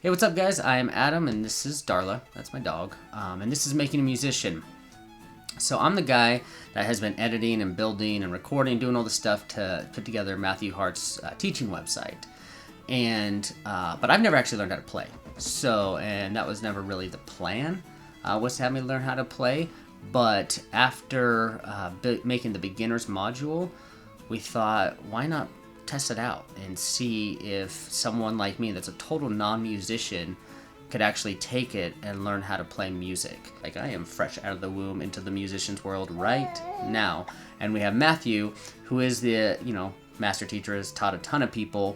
Hey, what's up, guys? I am Adam, and this is Darla. That's my dog. And this is Making a Musician. So I'm the guy that has been editing and building and recording, doing all the stuff to put together Matthew Hartz' teaching website. And but I've never actually learned how to play. And that was never really the plan, was to have me learn how to play. But after making the beginners module, we thought, why not test it out and see if someone like me that's a total non-musician could actually take it and learn how to play music. Like, I am fresh out of the womb into the musician's world right now. And we have Matthew, who is the, master teacher, has taught a ton of people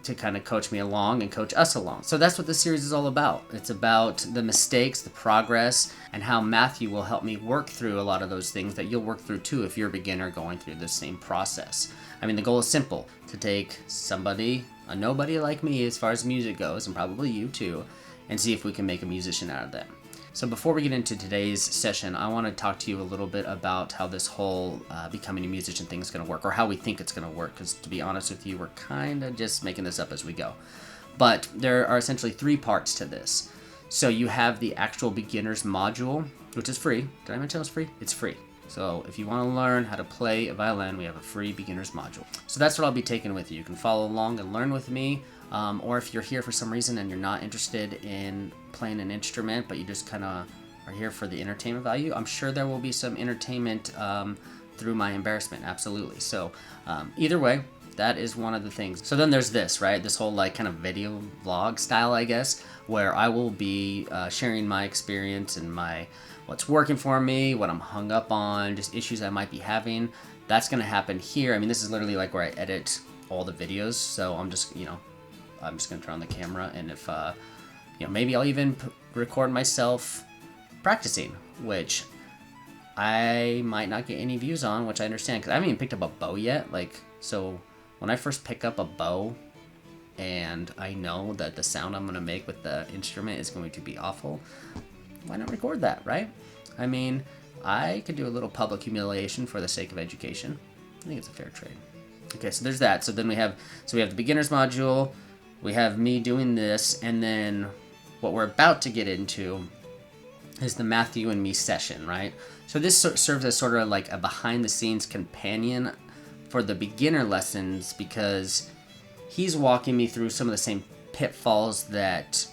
to kind of coach me along and coach us along. So that's what this series is all about. It's about the mistakes, the progress, and how Matthew will help me work through a lot of those things that you'll work through too if you're a beginner going through the same process. I mean, the goal is simple: to take somebody, a nobody like me as far as music goes, and probably you too, and see if we can make a musician out of them. So before we get into today's session, I want to talk to you a little bit about how this whole becoming a musician thing is going to work, or how we think it's going to work, because to be honest with you, we're kind of just making this up as we go. But there are essentially three parts to this. So you have the actual beginners module, which is free. Did I mention it was free? It's free. So if you want to learn how to play a violin, we have a free beginners module. So that's what I'll be taking with you. You can follow along and learn with me. Or if you're here for some reason and you're not interested in playing an instrument, but you just kind of are here for the entertainment value, I'm sure there will be some entertainment through my embarrassment, absolutely. So either way, that is one of the things. So then there's this, right? This whole kind of video vlog style, I guess, where I will be sharing my experience and what's working for me, what I'm hung up on, just issues I might be having. That's going to happen here. I mean, this is literally like where I edit all the videos. So I'm just going to turn on the camera, and if, maybe I'll even record myself practicing, which I might not get any views on, which I understand, because I haven't even picked up a bow yet. So when I first pick up a bow and I know that the sound I'm going to make with the instrument is going to be awful, why not record that, right? I mean, I could do a little public humiliation for the sake of education. I think it's a fair trade. Okay, so there's that. So then we have the beginners module. We have me doing this, and then what we're about to get into is the Matthew and me session, right? So this serves as sort of like a behind-the-scenes companion for the beginner lessons, because he's walking me through some of the same pitfalls that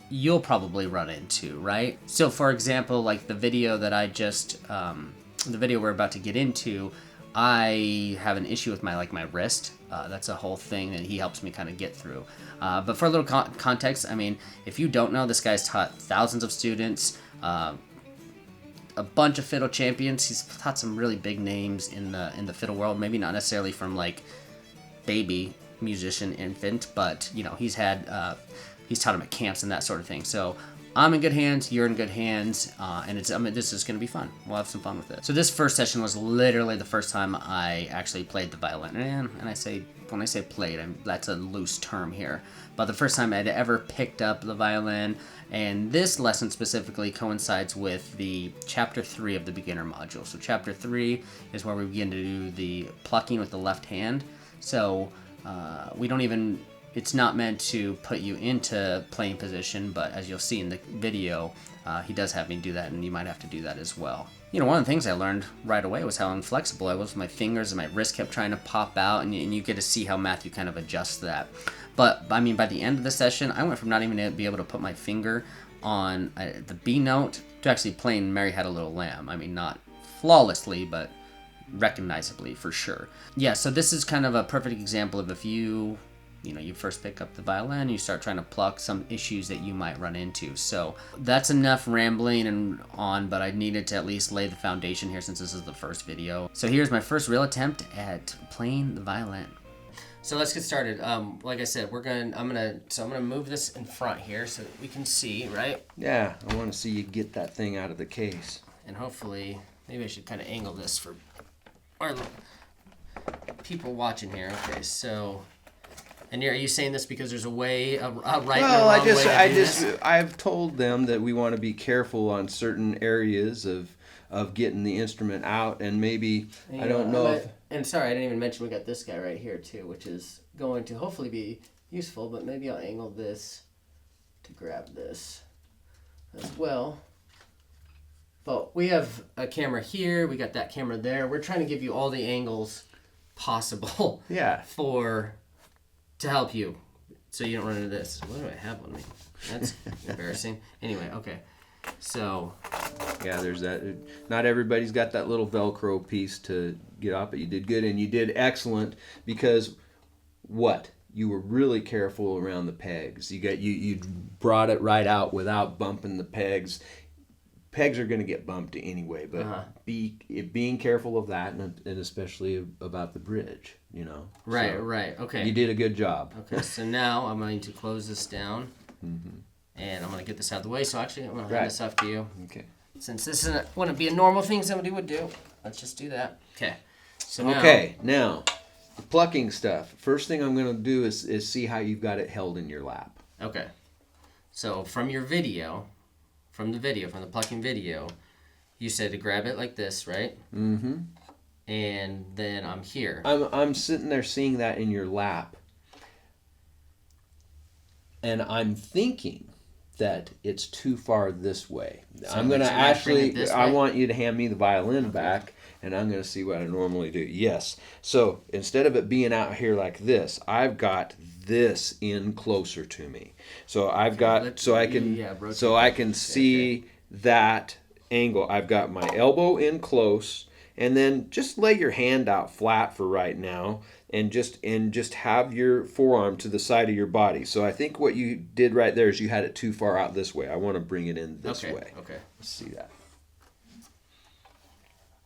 you'll probably run into, right? So for example, like the video that the video we're about to get into, I have an issue with my wrist. That's a whole thing that he helps me kind of get through. But for a little context, I mean, if you don't know, this guy's taught thousands of students, a bunch of fiddle champions. He's taught some really big names in the fiddle world. Maybe not necessarily from baby musician, infant, but he's taught him at camps and that sort of thing. So I'm in good hands, you're in good hands, and this is going to be fun. We'll have some fun with it. So this first session was literally the first time I actually played the violin. And when I say played, that's a loose term here. But the first time I'd ever picked up the violin, and this lesson specifically coincides with the Chapter 3 of the beginner module. So Chapter 3 is where we begin to do the plucking with the left hand. So it's not meant to put you into playing position, but as you'll see in the video, he does have me do that, and you might have to do that as well. One of the things I learned right away was how inflexible I was with my fingers, and my wrist kept trying to pop out, and you get to see how Matthew kind of adjusts that. But, I mean, by the end of the session, I went from not even to be able to put my finger on the B note to actually playing Mary Had a Little Lamb. I mean, not flawlessly, but recognizably for sure. Yeah, so this is kind of a perfect example of if you first pick up the violin, you start trying to pluck, some issues that you might run into. So that's enough rambling but I needed to at least lay the foundation here since this is the first video. So here's my first real attempt at playing the violin. So let's get started. Like I said, I'm gonna move this in front here so that we can see, right? Yeah, I want to see you get that thing out of the case. And hopefully, maybe I should kind of angle this for our people watching here. Okay, so. And are you saying this because there's a right and a wrong way to do this? I've told them that we want to be careful on certain areas of getting the instrument out, and maybe, I don't know And sorry, I didn't even mention we got this guy right here too, which is going to hopefully be useful, but maybe I'll angle this to grab this as well. But we have a camera here. We got that camera there. We're trying to give you all the angles possible. Yeah. To help you, so you don't run into this. What do I have on me? That's embarrassing. Anyway, okay. So. Yeah, there's that. Not everybody's got that little Velcro piece to get off, but you did good, and you did excellent because what? You were really careful around the pegs. You brought it right out without bumping the pegs. Pegs are going to get bumped anyway, but being careful of that, and especially about the bridge, you know. Right, so right, okay. You did a good job. Okay, so now I'm going to close this down, and I'm going to get this out of the way. So actually, I'm going to hand this off to you. Okay. Since this wouldn't be a normal thing somebody would do, let's just do that. Okay. So now the plucking stuff. First thing I'm going to do is see how you've got it held in your lap. Okay. So from your video, from the plucking video, you said to grab it like this, right? Mm-hmm. And then I'm here. I'm sitting there seeing that in your lap. And I'm thinking that it's too far this way. So I'm going to actually, I want you to hand me the violin back, and I'm going to see what I normally do. Yes. So instead of it being out here like this, I've got this in closer to me. So I've got, so I can see that angle. I've got my elbow in close, and then just lay your hand out flat for right now, and just have your forearm to the side of your body. So I think what you did right there is you had it too far out this way. I want to bring it in this way. Okay. Let's see that.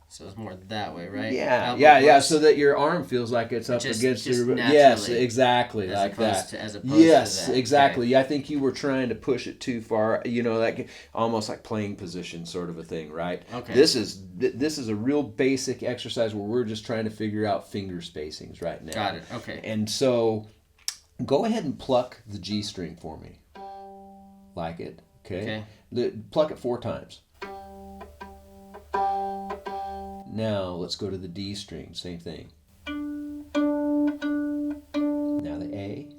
So it's more that way, right? Yeah. So that your arm feels like it's up against your. Yes, exactly, like that. As opposed yes, to that. exactly. Okay. I think you were trying to push it too far. You know, like almost like playing position sort of a thing, right? Okay. This is a real basic exercise where we're just trying to figure out finger spacings right now. Got it. Okay. And so, go ahead and pluck the G string for me. Like it, okay? Pluck it 4 times. Now let's go to the D string, same thing. Now the A,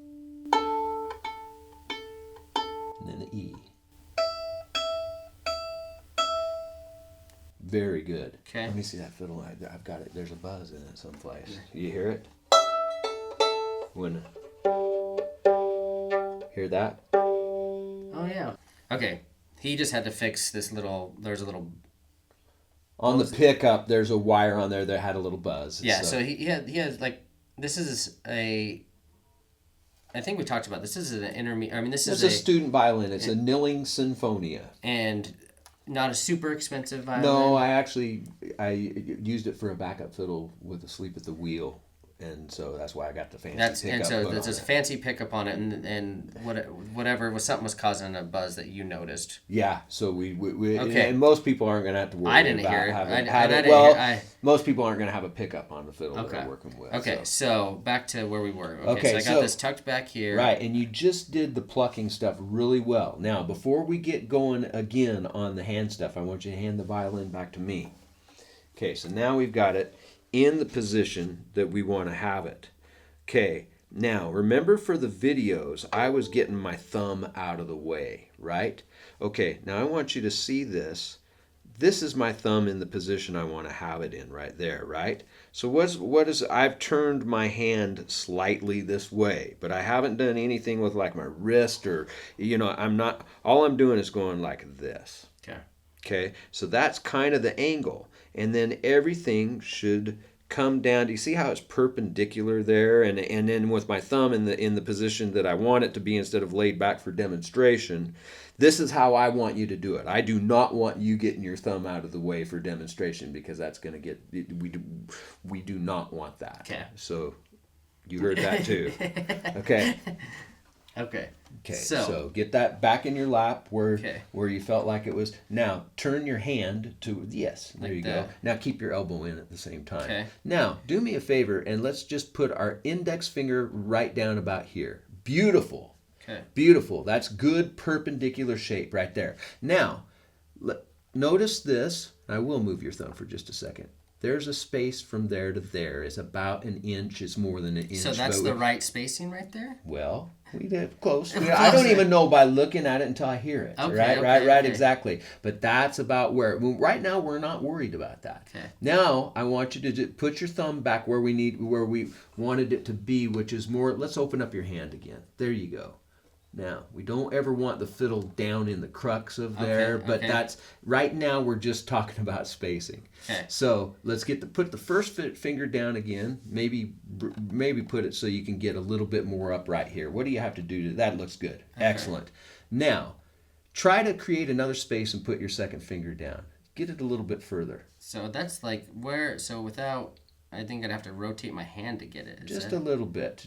and then the E. Very good. Okay. Let me see that fiddle. I've got it. There's a buzz in it someplace. You hear it? Hear that? Oh yeah. Okay. He just had to fix this little. There's a little. On the pickup, there's a wire on there that had a little buzz. Yeah, so he had like, this is I think we talked about this. This is an intermediate. I mean, this is a student violin. It's a Nilling Sinfonia. And not a super expensive violin. No, I used it for a backup fiddle with Asleep at the Wheel. And so that's why I got the fancy pickup. And so there's this fancy pickup on it, and whatever something was causing a buzz that you noticed. Yeah, so we okay. And most people aren't going to have to worry I didn't about hear it. having most people aren't going to have a pickup on the fiddle that they're working with. Okay, so back to where we were. Okay, so I got this tucked back here. Right, and you just did the plucking stuff really well. Now, before we get going again on the hand stuff, I want you to hand the violin back to me. Okay, so now we've got it in the position that we want to have it. Okay, now remember for the videos, I was getting my thumb out of the way, right? Okay, now I want you to see this. This is my thumb in the position I want to have it in right there, right? So what is I've turned my hand slightly this way, but I haven't done anything with like my wrist or, all I'm doing is going like this. Okay, so that's kind of the angle. And then everything should come down. Do you see how it's perpendicular there? And then with my thumb in the position that I want it to be instead of laid back for demonstration, this is how I want you to do it. I do not want you getting your thumb out of the way for demonstration because that's going to get, we do not want that. Okay. So you heard that too. Okay. Okay. Okay, so get that back in your lap where you felt like it was. Now, turn your hand to, yes, there you go. Now, keep your elbow in at the same time. Okay. Now, do me a favor, and let's just put our index finger right down about here. Beautiful. Okay. Beautiful. That's good perpendicular shape right there. Now, notice this. I will move your thumb for just a second. There's a space from there to there. It's about an inch. It's more than an inch. So that's the right spacing right there? Well, We did close. I don't even know by looking at it until I hear it. Okay, right, exactly. But that's about where. Right now, we're not worried about that. Okay. Now, I want you to put your thumb back where we wanted it to be, which is more. Let's open up your hand again. There you go. Now, we don't ever want the fiddle down in the crux of there, but that's right now we're just talking about spacing. Okay. So let's put the first finger down again. Maybe put it so you can get a little bit more up right here. What do you have to do? That looks good. Okay. Excellent. Now, try to create another space and put your second finger down. Get it a little bit further. So that's like where, so without, I think I'd have to rotate my hand to get it. Just a little bit.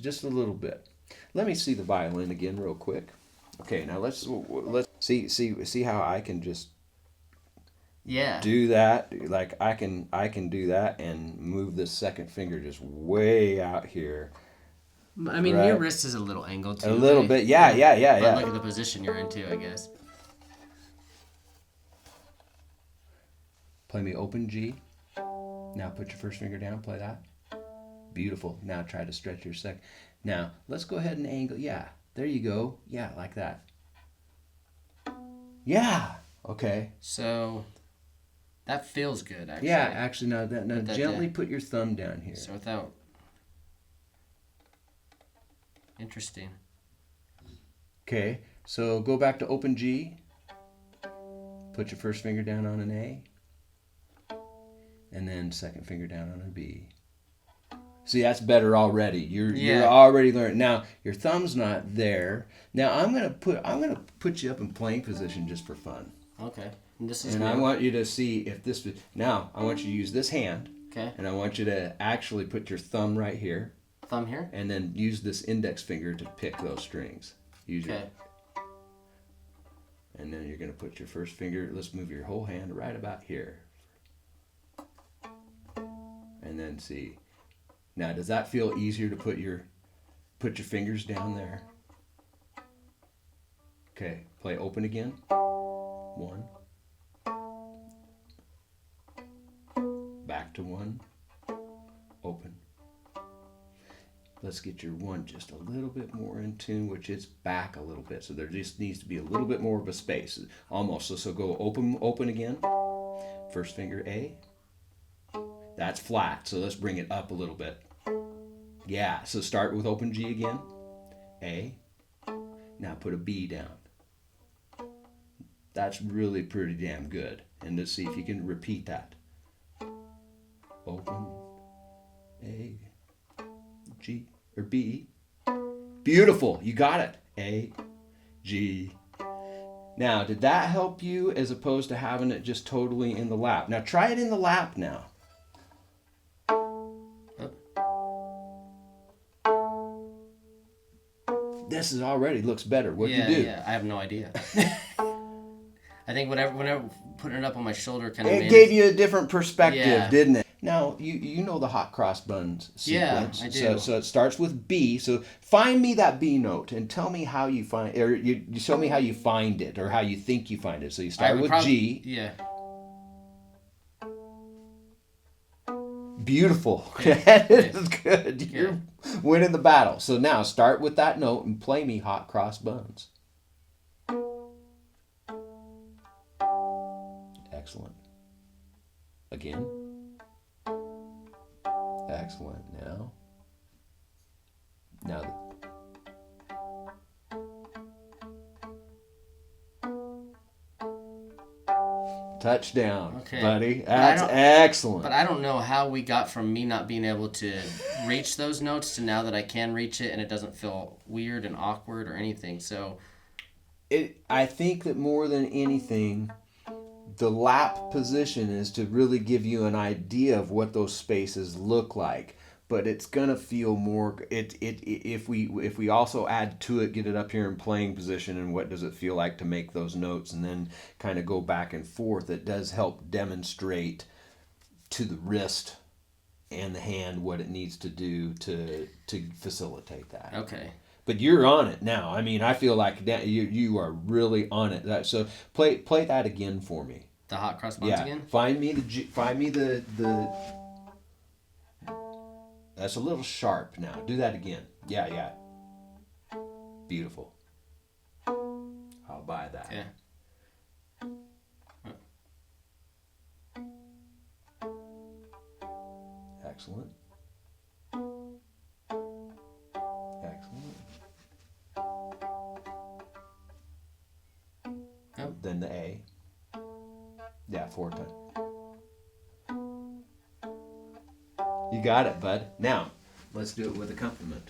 Let me see the violin again real quick. Okay, now let's see how I can just do that. Like I can do that and move this second finger just way out here. I mean, your wrist is a little angled too. A little bit, yeah. But look at the position you're in too, I guess. Play me open G. Now put your first finger down, play that. Beautiful. Now try to stretch your second. Now, let's go ahead and angle. Yeah, there you go. Yeah, like that. Yeah, okay. So, that feels good, actually. Yeah, actually, now gently put your thumb down here. So without... Interesting. Okay, so go back to open G. Put your first finger down on an A. And then second finger down on a B. See, that's better already. You're already learning. Now your thumb's not there. Now I'm gonna put you up in playing position just for fun. Okay. And I want you to see if this. Now I want you to use this hand. Okay. And I want you to actually put your thumb right here. Thumb here. And then use this index finger to pick those strings. Okay. And then you're gonna put your first finger. Let's move your whole hand right about here. And then see. Now, does that feel easier to put your fingers down there? Okay, play open again. 1. Back to 1. Open. Let's get your 1 just a little bit more in tune, which is back a little bit. So there just needs to be a little bit more of a space, almost. So go open again. First finger A. That's flat, so let's bring it up a little bit. Yeah, so start with open G again. A. Now put a B down. That's really pretty damn good. And let's see if you can repeat that. Open A, G, or B. Beautiful, you got it. A, G. Now, did that help you as opposed to having it just totally in the lap? Now try it in the lap now. This is already looks better. What'd you do? Yeah, I have no idea. I think whenever putting it up on my shoulder kind of it gave you a different perspective, didn't it? Now, you know the hot cross buns sequence. Yeah, I do. So it starts with B. So find me that B note and tell me how you find, or you show me how you find it, or how you think you find it. So you start with G. Yeah. Beautiful. That is good. You're winning the battle. So now start with that note and play me hot cross buns. Excellent. Again. Excellent. Now. Touchdown, buddy. That's excellent. But I don't know how we got from me not being able to reach those notes to now that I can reach it and it doesn't feel weird and awkward or anything. So, I think that more than anything, the lap position is to really give you an idea of what those spaces look like. But it's gonna feel more. If we also add to it, get it up here in playing position, and what does it feel like to make those notes, and then kind of go back and forth. It does help demonstrate to the wrist and the hand what it needs to do to facilitate that. Okay. But you're on it now. I mean, I feel like that you are really on it. So play that again for me. The hot cross buns again. Find me the. That's a little sharp now. Do that again. Yeah. Beautiful. I'll buy that. Yeah. Excellent. Excellent. Yep. Then the A. Yeah, 4 times. You got it, bud. Now, let's do it with accompaniment.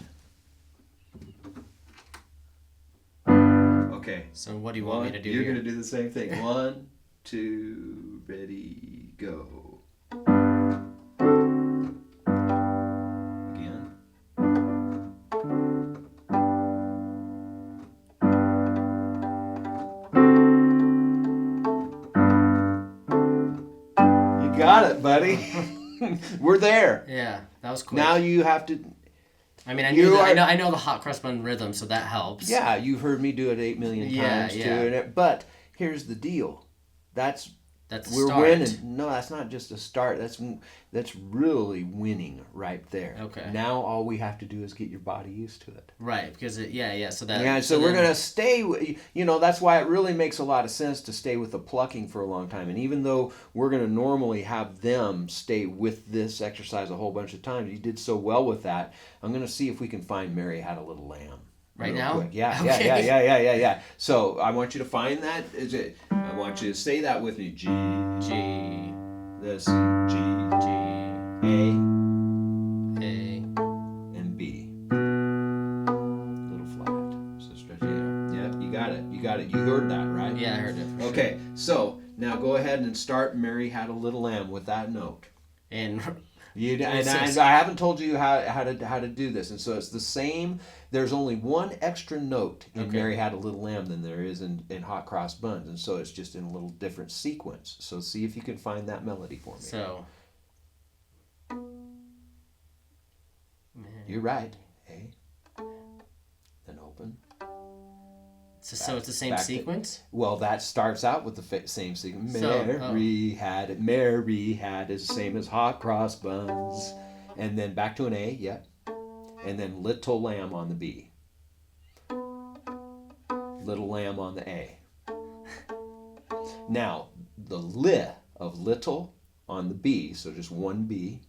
Okay. So what do you want me to do You're here? going to do the same thing. 1, 2, ready, go. Again. You got it, buddy. We're there. Yeah, that was quick. Now you have to... I mean, I know the hot cross bun rhythm, so that helps. Yeah, you've heard me do it 8 million times too. But here's the deal. We're start. winning. No, that's not just a start. That's really winning right there. Okay. Now all we have to do is get your body used to it. Right, because so we're gonna stay. That's why it really makes a lot of sense to stay with the plucking for a long time. And even though we're gonna normally have them stay with this exercise a whole bunch of times, you did so well with that. I'm gonna see if we can find Mary Had a Little Lamb. Right now? Quick. Yeah, Okay. yeah. So I want you to find that. I want you to say that with me. G. This G. A. And B. Little flat. So stretch it out. Yep, you got it. You heard that, right? Yeah, I heard it. Okay, so now go ahead and start Mary Had a Little Lamb with that note. And I haven't told you how to do this, and so it's the same. There's only one extra note in Mary Had a Little Lamb than there is in Hot Cross Buns, and so it's just in a little different sequence. So see if you can find that melody for me. So you're right. A. Then open. So it's the same sequence? Well, that starts out with the same sequence. So, Mary had it. Mary had is the same as Hot Cross Buns. And then back to an A, yep. And then Little Lamb on the B. Little Lamb on the A. Now, the li of little on the B, so just one B.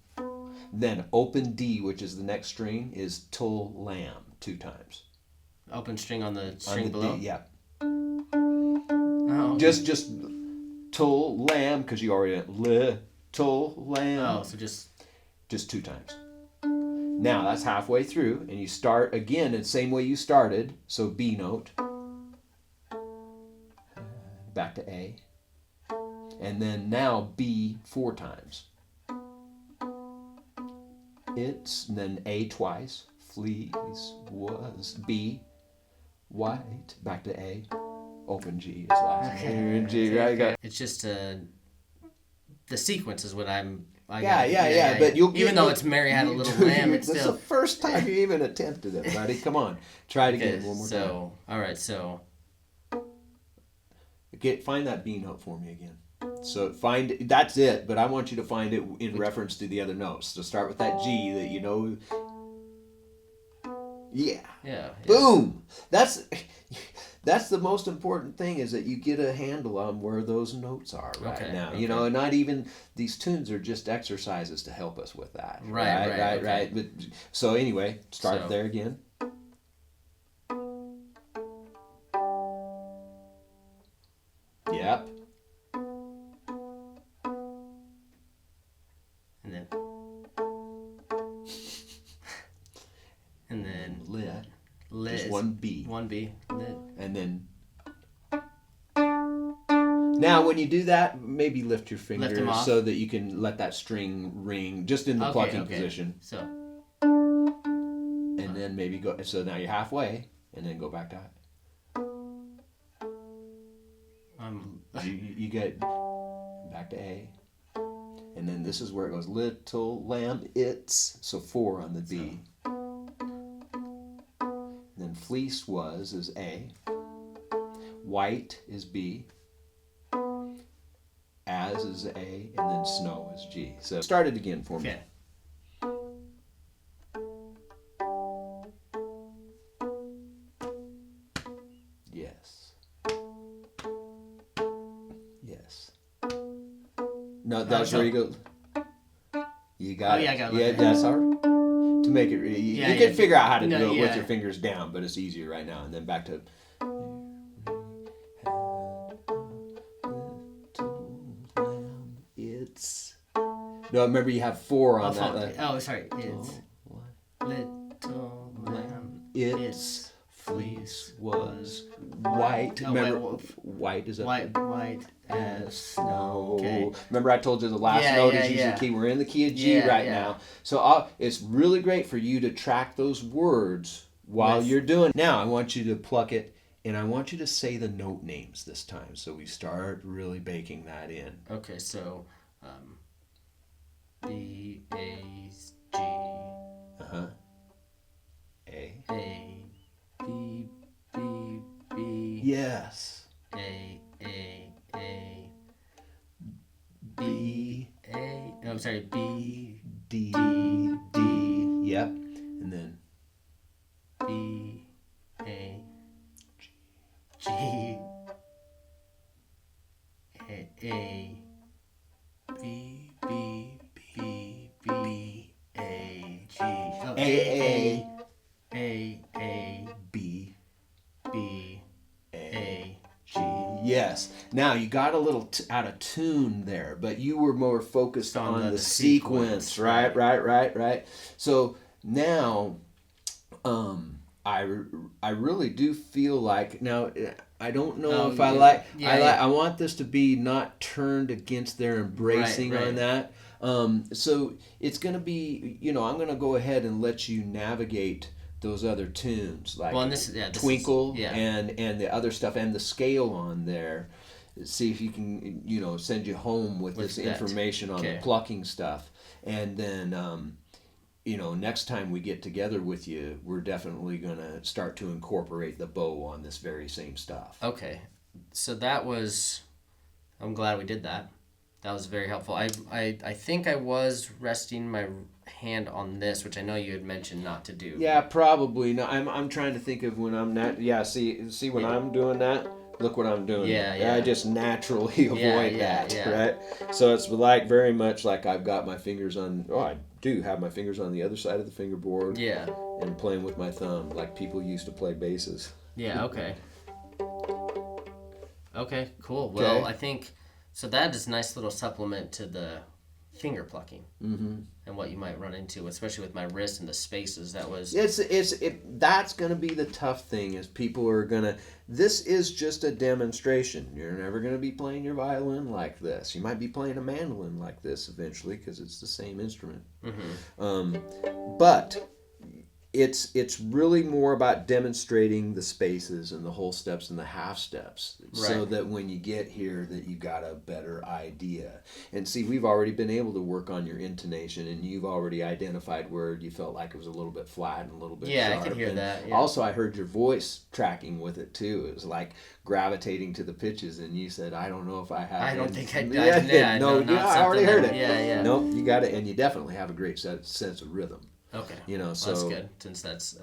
Then open D, which is the next string, is Tull Lamb 2 times. Open string on the string on the below? D, yeah. Oh. Just Tull Lamb, because you already Little Lamb. Oh, so just 2 times. Now that's halfway through, and you start again in the same way you started. So B note, back to A, and then now B 4 times. It's, and then A twice. Fleece was B. White, back to A. Open G is last. Okay. G, right? It's just the sequence is what I'm. Yeah. But you'll even though it's Mary Had a Little Lamb, it's This still. is the first time you even attempted it, buddy. Come on, try it again one more time. So, all right, so. Find that B note for me again. So that's it, but I want you to find it in reference to the other notes. So start with that G that you know. Yeah. Boom. That's the most important thing, is that you get a handle on where those notes are now. Okay. You know, not even these tunes are just exercises to help us with that. Right. But so anyway, start there again. Yep. And then lit. Just one B. One B. Lit. And then. Now, when you do that, maybe lift your fingers so that you can let that string ring just in the plucking position. So. And then maybe go. So now you're halfway, and then go back to. You get back to A, and then this is where it goes. Little lamb, it's, so 4 on the B. Then fleece was is A. White is B. As is A, and then snow is G. So start it again for me. Okay. No, that's where you go. You got it. Yeah, I got it. Yeah, that's all right. To make it, you can figure out how to do it with your fingers down, but it's easier right now. And then back to. It's. No, remember you have 4 on that. Sorry. It's little lamb. Its fleece was white. Remember, white is a white as snow. Okay. Remember I told you the last note is usually the key. We're in the key of G now. So it's really great for you to track those words while you're doing. Now I want you to pluck it, and I want you to say the note names this time. So we start really baking that in. Okay, so B, A, G. Uh-huh. A. B, B, B. Yes. A. B. A. No, I'm sorry. B. D. Yep. And then B. A. G. A. B. B. B. B. A. G. Oh, A. B. B. A. G. Yes. Now you got a little out of tune there, but you were more focused on the sequence, right. So now, I really do feel like now. I don't know if I want this to be not turned against their embracing on that. So it's going to be, I'm going to go ahead and let you navigate those other tunes like Twinkle and the other stuff and the scale on there. See if you can, send you home with this information on the plucking stuff. And then, next time we get together with you, we're definitely going to start to incorporate the bow on this very same stuff. Okay. So I'm glad we did that. That was very helpful. I think I was resting my hand on this, which I know you had mentioned not to do. Yeah, probably. No, I'm trying to think of when I'm not. Yeah, see when I'm doing that. Look what I'm doing. I just naturally avoid that, right? So it's like very much like I've got my fingers on. Oh, I do have my fingers on the other side of the fingerboard. Yeah. And playing with my thumb like people used to play basses. Yeah. Okay. Okay. Cool. Well, I think. So that is a nice little supplement to the finger plucking and what you might run into, especially with my wrist and the spaces. That was that's going to be the tough thing is people are going to. This is just a demonstration. You're never going to be playing your violin like this. You might be playing a mandolin like this eventually because it's the same instrument. But it's really more about demonstrating the spaces and the whole steps and the half steps so that when you get here that you got a better idea. And see, we've already been able to work on your intonation and you've already identified where you felt like it was a little bit flat and a little bit sharp. I could hear that. Yeah. Also, I heard your voice tracking with it too. It was like gravitating to the pitches and you said, I don't know if I have. I don't think I did. I already heard it. Yeah. Nope, you got it. And you definitely have a great sense of rhythm. Okay. So that's good since that's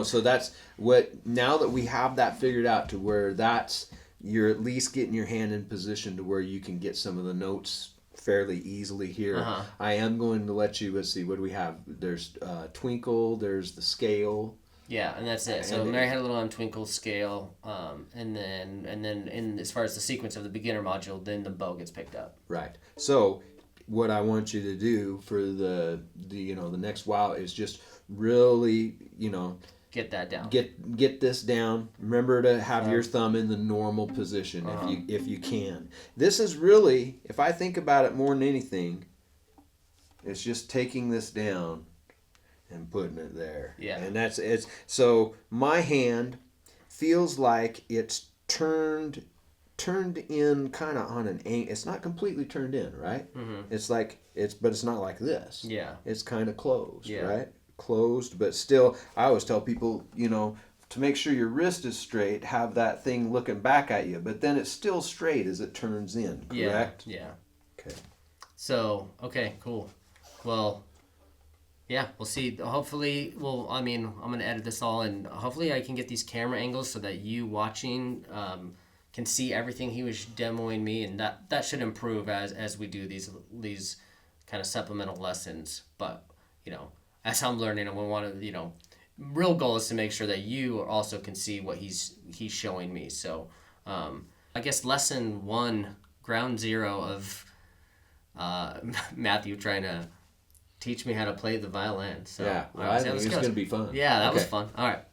So that's what now that we have that figured out to where you're at least getting your hand in position to where you can get some of the notes fairly easily here. I am going to let you. Let's see, what do we have? There's Twinkle. There's the scale. Yeah, and that's it. So Mary had a little on Twinkle scale, and then in as far as the sequence of the beginner module, then the bow gets picked up. Right. So what I want you to do for the next while is just really, get that down. Get this down. Remember to have your thumb in the normal position if you can. This is really, if I think about it more than anything, it's just taking this down and putting it there. Yeah. And it's so my hand feels like it's turned in kind of on an angle. It's not completely turned in, right? It's like but it's not like this. Yeah. It's kind of closed, right? Closed, but still. I always tell people, to make sure your wrist is straight, have that thing looking back at you, but then it's still straight as it turns in. Correct? Yeah. Okay. So cool. Well. Yeah, we'll see. Hopefully, I'm going to edit this all, and hopefully I can get these camera angles so that you watching can see everything he was demoing me, and that should improve as we do these kind of supplemental lessons. But as I'm learning, we want to real goal is to make sure that you also can see what he's showing me. So I guess lesson 1, ground zero of Matthew trying to teach me how to play the violin. So yeah, well, I think it's going to be fun. Yeah, that was fun. All right.